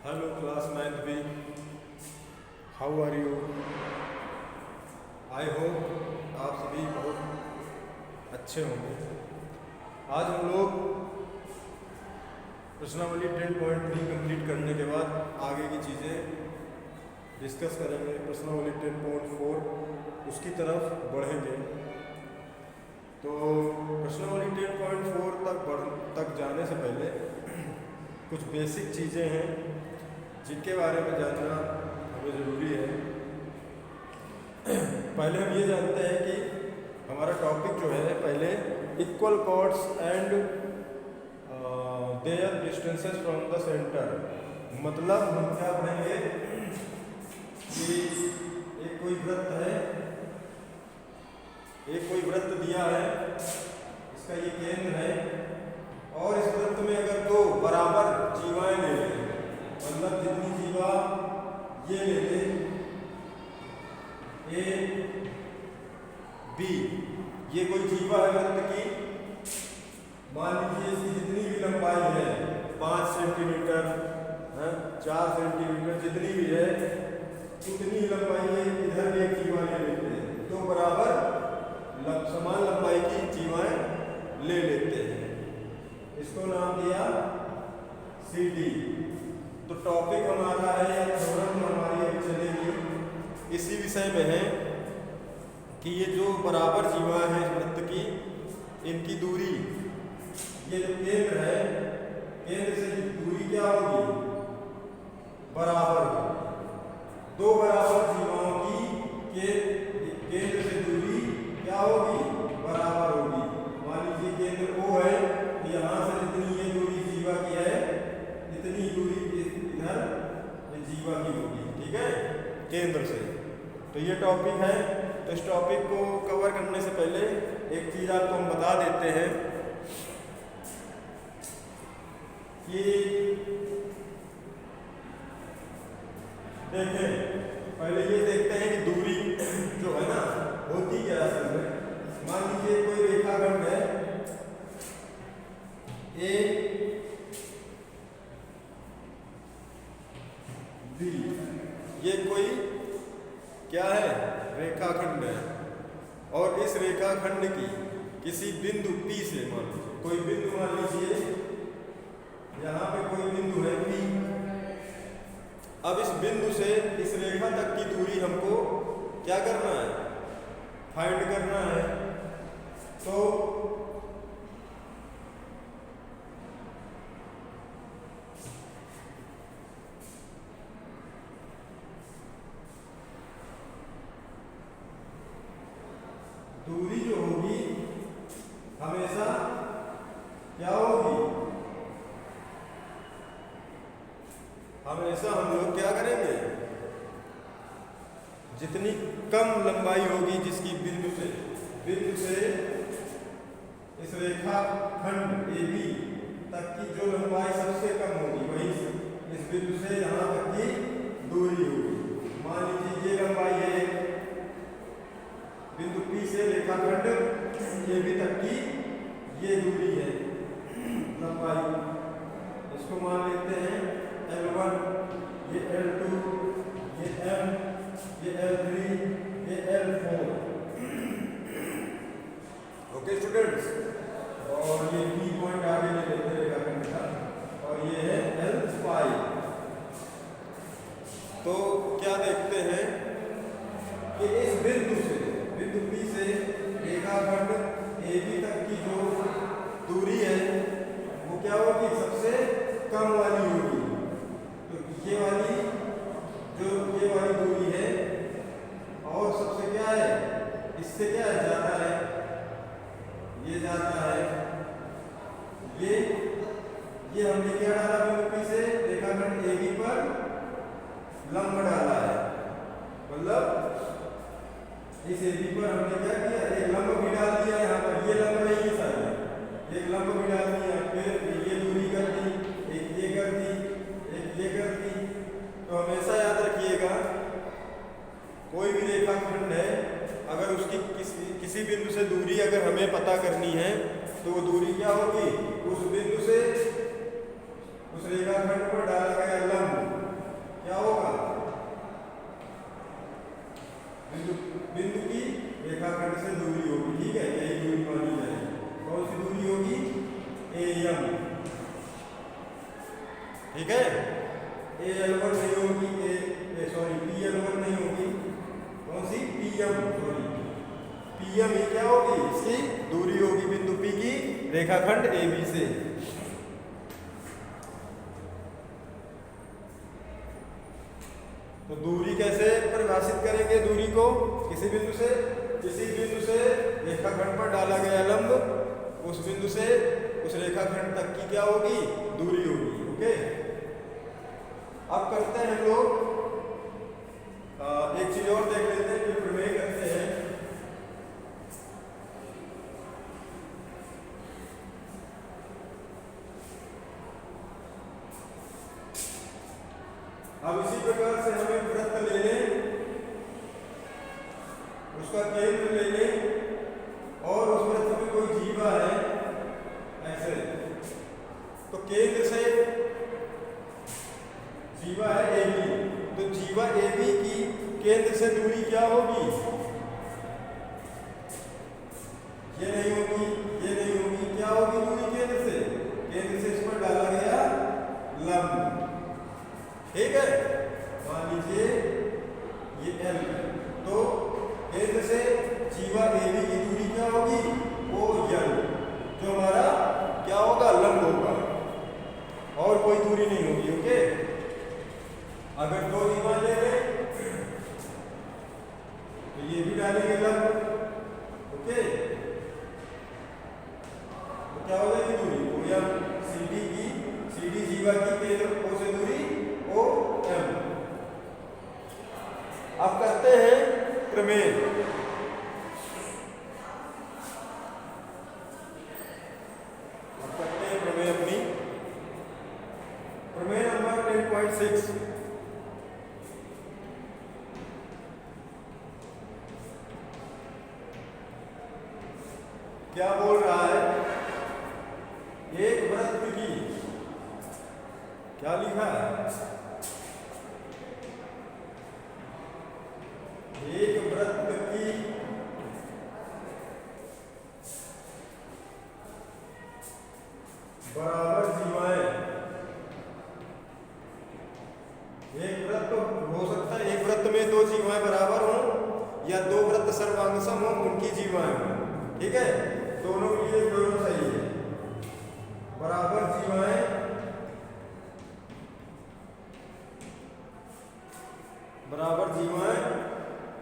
Hello class 9th B, how are you? I hope आप सभी बहुत अच्छे होंगे। आज हम लोग प्रश्नावली 10.3 कंप्लीट करने के बाद आगे की चीज़ें डिस्कस करेंगे। प्रश्नावली 10.4 उसकी तरफ बढ़ेंगे। तो प्रश्नावली 10.4 तक जाने से पहले कुछ बेसिक चीज़ें हैं जिनके बारे में जानना हमें ज़रूरी है। पहले हम ये जानते हैं कि हमारा टॉपिक जो है पहले equal chords and their distances from the centre. मतलब हम क्या पढ़ेंगे कि एक कोई वृत्त है, एक कोई वृत्त दिया है, इसका ये केंद्र है और इस वृत्त में अगर दो बराबर जीवाएं ले लें, मतलब जितनी जीवा ये ले ले ए बी, ये कोई जीवा है वृत्त की, मान लीजिए इसकी जितनी भी लंबाई है 5 सेंटीमीटर 4 सेंटीमीटर जितनी भी है उतनी लंबाई है, इधर भी एक जीवा ले लेते हैं, दो बराबर समान लंबाई की जीवाएं ले लेते हैं, इसको नाम दिया सी डी। तो टॉपिक हमारा है या थ्योरम हमारी अभी चलेगी इसी विषय में है कि ये जो बराबर जीवा है इस वृत्त की, इनकी दूरी, ये जो केंद्र है, केंद्र से दूरी क्या होगी? बराबर होगी। दो बराबर जीवाओं की केंद्र से दूरी क्या होगी? बराबर होगी। मान लीजिए केंद्र O है, तो यहाँ से जितनी ये दूरी जीवा की है इतनी दूरी इधर ये जीवा की होगी, ठीक है, केंद्र से। तो ये टॉपिक है। तो इस टॉपिक को कवर करने से पहले एक चीज आपको हम बता देते हैं कि देखें, पहले ये देखते हैं कि दूरी जो है ना होती क्या असल में। मान लीजिए कोई रेखाखंड है ए बी, ये कोई क्या है? रेखाखंड है और इस रेखाखंड की किसी बिंदु P से, मान लीजिए कोई बिंदु, मान लीजिए यहाँ पे कोई बिंदु है P। अब इस बिंदु से इस रेखा तक की दूरी हमको क्या करना है? फाइंड करना है। तो दूरी जो होगी हमेशा क्या होगी? हमेशा हम लोग क्या करेंगे? जितनी कम लंबाई होगी जिसकी बिंदु से इस रेखाखंड AB तक की जो लंबाई सबसे कम होगी वही इस बिंदु से यहाँ तक की दूरी होगी। मान लीजिए ये लंबाई है बिंदु P से रेखाखंड AB तक की, ये दूरी है लंबाई, इसको मान लेते हैं L1, ये L2, ये M, ये L3, ये L4। ओके स्टूडेंट्स, और ये P पॉइंट आगे ले लेते हैं रेखाखंड का, और ये है L5। तो क्या देखते हैं कि इस बिंदु P से रेखाखंड AB तक की जो दूरी है वो क्या होगी? सबसे कम वाली होगी। तो ये वाली दूरी है और सबसे क्या है? इससे क्या जाता है? ये जाता है, ये हमने क्या डाला? बिंदु P से रेखाखंड AB पर लंब डाला है, मतलब इस AB पर हमने क्या किया? एक लंब भी डाल दिया यहाँ पर, ये लंब नहीं है सारे, एक लंब भी डाल दिया, फिर ये दूरी कर दी, एक ये कर दी, एक ये कर दी। तो हमेशा याद रखिएगा कोई भी रेखाखंड है, अगर उसकी किसी बिंदु से दूरी अगर हमें पता करनी है तो वो दूरी क्या होगी? उस बिंदु से उस रेखाखंड पर डाला गया लंब ठीक है। ए L1 नहीं होगी, PL1 नहीं होगी, कौन सी PM, PM ही क्या होगी, इसकी दूरी होगी बिंदु P की रेखाखंड AB से। तो दूरी कैसे परिभाषित करेंगे, दूरी को किसी बिंदु से रेखाखंड पर डाला गया लंब, उस बिंदु से उस रेखाखंड तक की क्या होगी, दूरी होगी। ओके, अब करते हैं हम लोग एक चीज और देख लेते हैं, फिर प्रमेय करते हैं। अब इसी प्रकार से हमें वृत्त ले लें, उसका केंद्र ले लें, और उस वृत्त में कोई जीवा है ऐसे, तो केंद्र से जीवा है AB, तो जीवा AB की केंद्र से दूरी क्या होगी, ये नहीं होगी, क्या होगी दूरी केंद्र से इस पर डाला गया लंब। ठीक है, मान लीजिए ये L, तो केंद्र से जीवा AB की दूरी क्या होगी, वो L, जो हमारा क्या होगा, लंब होगा, और कोई दूरी नहीं होगी। ओके, अगर दो जीवा ले लें तो ये भी डालेंगे लंब। ओके, तो क्या हो जाएगी दूरी, वो या CD जीवा की केंद्र O से दूरी OM। अब करते हैं प्रमेय। अपनी प्रमेय नंबर 10.6। क्या बोल रहा है, एक वृत्त की, क्या लिखा है, एक वृत्त की बराबर जीवाएं, एक वृत्त हो सकता है, एक वृत्त में दो जीवाएं बराबर हों या दो वृत्त सर्वांगसम हों, उनकी जीवाएं हों। ठीक है, दोनों के लिए दोनों सही है, बराबर जीवाएं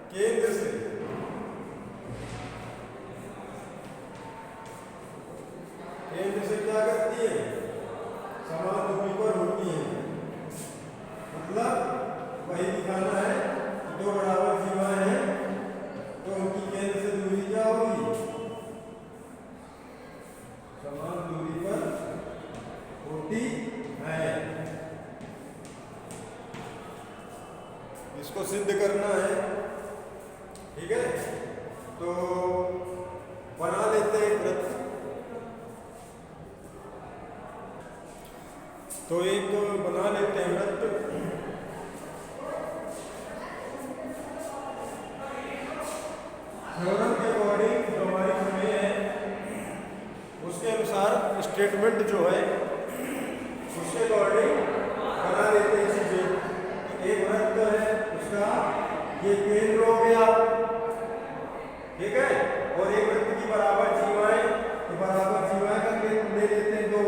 केंद्र से क्या करती है, समान दूरी पर होती है। मतलब वही दिखाना है कि दो बराबर जीवाएं हैं, तो उनकी केंद्र से दूरी क्या होगी, समान दूरी पर होती है। इसको सिद्ध करना है। ठीक है, तो बना लेते हैं वृत्त। तो एक बना लेते हैं वृत्त। थ्योरम के अकॉर्डिंग जो हमारी प्रमेय है उसके अनुसार स्टेटमेंट जो है उसके अकॉर्डिंग बना लेते हैं चीजें। एक वृत्त है, उसका ये केंद्र हो गया, ठीक है, और एक वृत्त की बराबर जीवाएं, तो बराबर जीवाएं का केंद्र ले लेते हैं दो।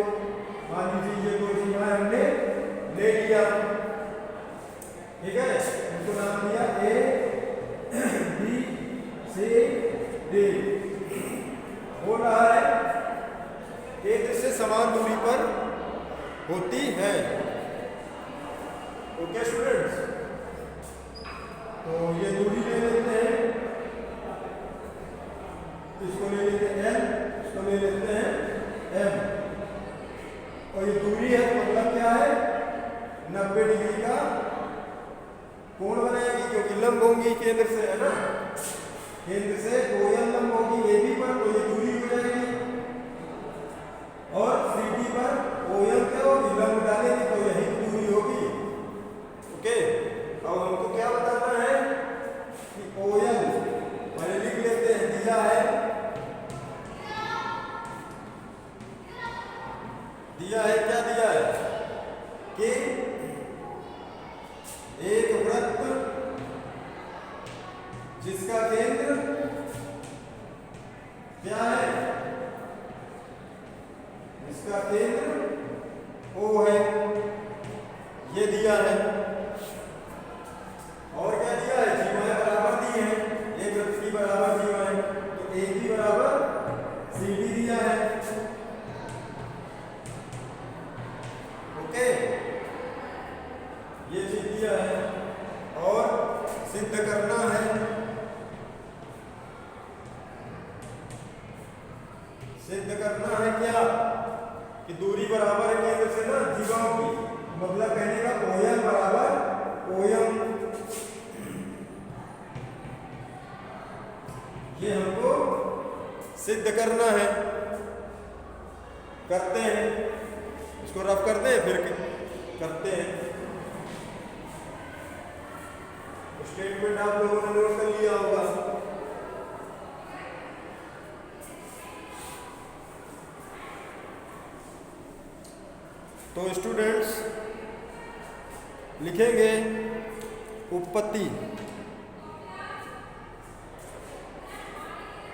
मान लीजिए ये दो जीवाएं हमने ले लिया, ठीक है, उनको नाम दिया ABCD। बोल रहा है केंद्र से समान दूरी पर होती है। ओके स्टूडेंट्स, तो ये दूरी ले लेते हैं, इसको ले लेते हैं L, इसको ले लेते हैं M, और ये दूरी है, मतलब क्या है, 90 डिग्री का कोण बनाएगी, क्योंकि लंब होंगी केंद्र से, है ना, केंद्र से OL लंब होगी AB पर, तो ये दूरी हो जाएगी, और CD पर OL क्या होगी, लंब डालेंगे तो यही दूरी होगी। ओके, अब हमको क्या बताना है कि OL पहले लिख लेते हैं, दिया है क्या दिया है, K ये दिया है, और क्या दिया है, जीवाएं बराबर दी है, एक वृत्त की बराबर जीवाएं, तो ए बी बराबर सी डी दिया है। ओके, ये चीज दिया है और सिद्ध करना है, सिद्ध करना है क्या कि दूरी बराबर है केंद्र से ना जीवाओं की, मतलब कहने का ओएम बराबर ओएम, ये हमको सिद्ध करना है। करते हैं, इसको रफ करते हैं फिर करते हैं। स्टेटमेंट आप लोगों ने नोट कर लिया होगा। तो स्टूडेंट्स लिखेंगे उत्पत्ति।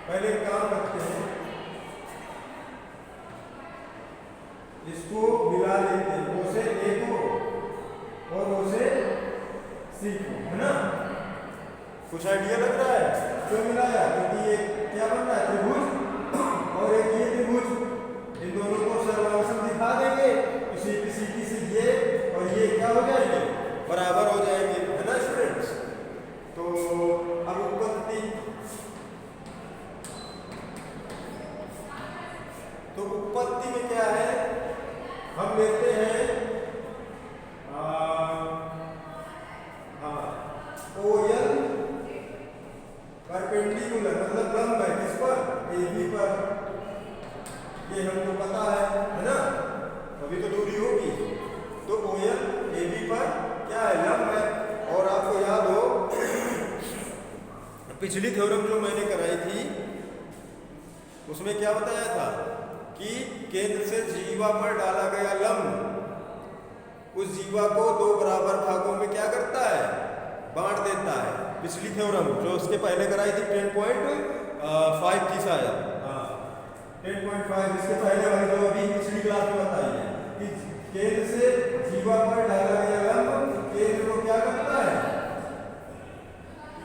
पहले काम करते हैं, इसको मिला लेते हैं, ओ से ए को और ओ से सी को, है ना। कुछ आइडिया लग रहा है क्यों मिलाया, क्योंकि ये क्या बन रहा है, त्रिभुज और एक ये त्रिभुज, इन दोनों को सर्वांशम दिखा देंगे, किसी से ये और ये क्या हो जाएंगे, बराबर हो जाएंगे, है ना स्टूडेंट्स। तो अब उत्पत्ति, तो उत्पत्ति में क्या है, हम लेते हैं ओएल परपेंडिकुलर, मतलब लंब है किस पर, ए बी पर, ये हमको पता है ना, अभी तो दूरी होगी, तो ओएल ए बी पर क्या है, लंब है। और आपको याद हो पिछली थ्योरम जो मैंने कराई थी उसमें क्या बताया था कि केंद्र से जीवा पर डाला गया लंब उस जीवा को दो बराबर भागों में क्या करता है, बांट देता है। पिछली थ्योरम जो उसके पहले कराई थी 10.5 थी शायद, 10.5, इसके पहले वाली जो अभी पिछली क्लास में बताई है कि केंद्र से जीवा पर डाला गया लंब केंद्र को क्या करता है,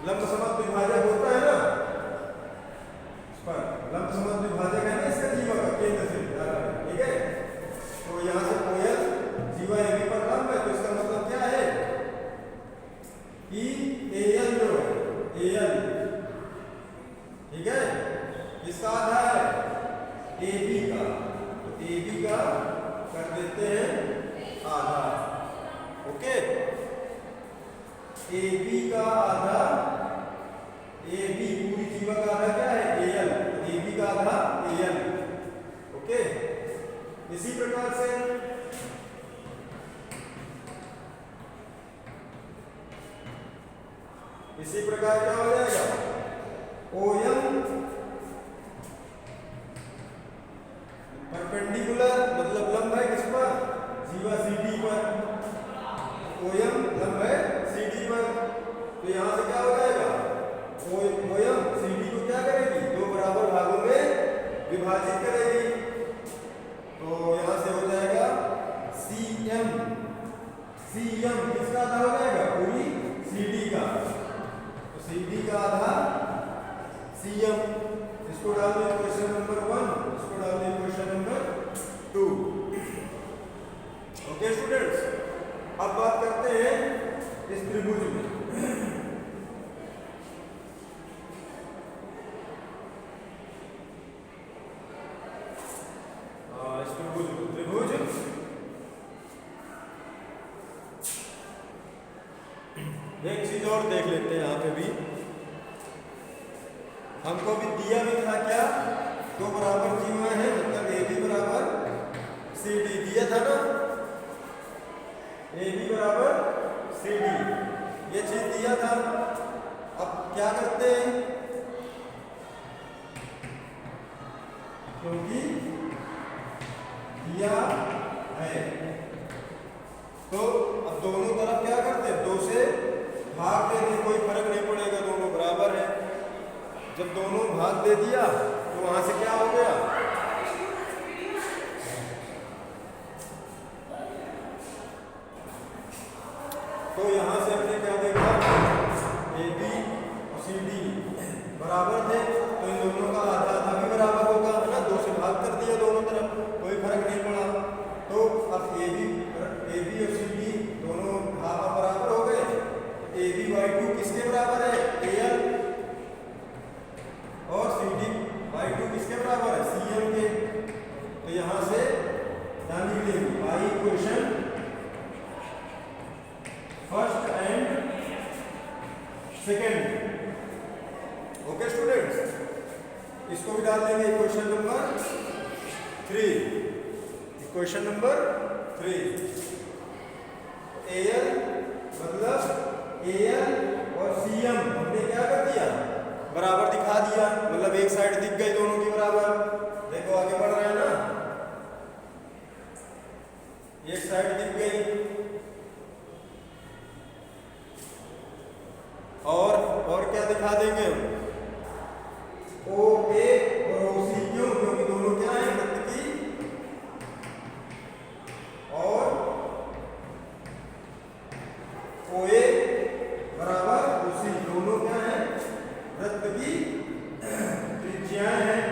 लंब समद्विभाजक विभाजक होता है ना, इस पर लंब समद्विभाजक विभाजक है ना इसका जीवा का, केंद्र से डाला है, ठीक है। तो यहाँ से ओएल जीवा ए बी पर लंब है, तो इसका मतलब क्या है कि एएल जो है, एएल, ठीक है, किसका आधा है, ए बी का, तो ए बी का कर देते हैं आधा। ओके, ए बी का आधा, ए बी पूरी जीवा का आधा क्या है, एएल, ए बी का आधा एएल। ओके, इसी प्रकार से क्या हो जाएगा, ओएम परपेंडिकुलर, मतलब लंब है किस पर, जीवा सीडी पर, ओएम लंब है सीडी पर, तो यहां से क्या हो जाएगा, ओएम सीडी को क्या करेगी, दो बराबर भागों में विभाजित करेगी, तो यहां से हो जाएगा सीएम, सीएम किसका आधा हो जाएगा, पूरी सीडी का, तो सीडी का आधा सीएम। इसको डाल दें क्वेश्चन नंबर 1, इसको डाल दें क्वेश्चन नंबर 2। ओके स्टूडेंट्स, अब बात करते हैं इस त्रिभुज में। इस त्रिभुज एक चीज और देख लेते हैं, यहाँ पे भी हमको भी दिया भी था क्या, दो बराबर जीवा है, मतलब ए बी बराबर सी डी दिया था ना, ए बी बराबर सी डी, ये चीज दिया था। अब क्या करते हैं, क्योंकि दिया है तो अब दोनों तरफ क्या करते हैं, दो से भाग दे दें, कोई फर्क नहीं पड़ेगा, दोनों बराबर है। जब दोनों भाग दे दिया तो वहां से क्या हो गया, तो यहाँ से हमने क्या देखा, AB और CD बराबर थे, तो इन दोनों का आधा आधा भी बराबर होगा, है ना, 2 से भाग कर दिया दोनों तरफ, कोई फर्क नहीं पड़ा। तो अब AB और CD दोनों बराबर बराबर हो गए। AB/2 किसके बराबर है, AL, और CD/2 किसके बराबर है, CM के। तो यहाँ से ध्यान दीजिए, by equation first and second. Okay students, इसको भी डाल देंगे equation number 3। Equation number 3, AL मतलब AL और CM हमने क्या कर दिया, बराबर दिखा दिया, मतलब एक साइड दिख गई दोनों की बराबर। देखो आगे बढ़ रहा है ना, एक साइड दिख गई, और क्या दिखा देंगे हम, OA और OC, क्यों, क्योंकि दोनों क्या है, वृत्त की, और OA बराबर OC दोनों क्या है, वृत्त की त्रिज्याएं हैं।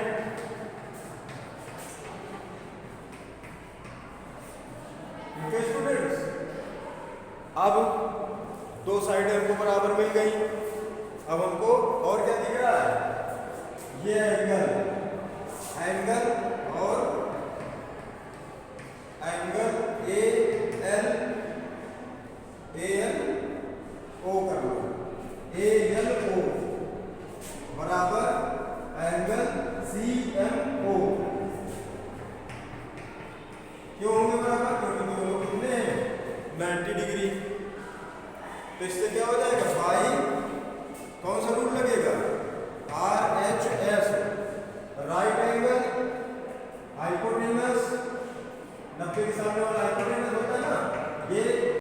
ठीक है स्टूडेंट्स, अब 2 साइडें हमको बराबर मिल गई। अब हमको और क्या दिख रहा है, ये एंगल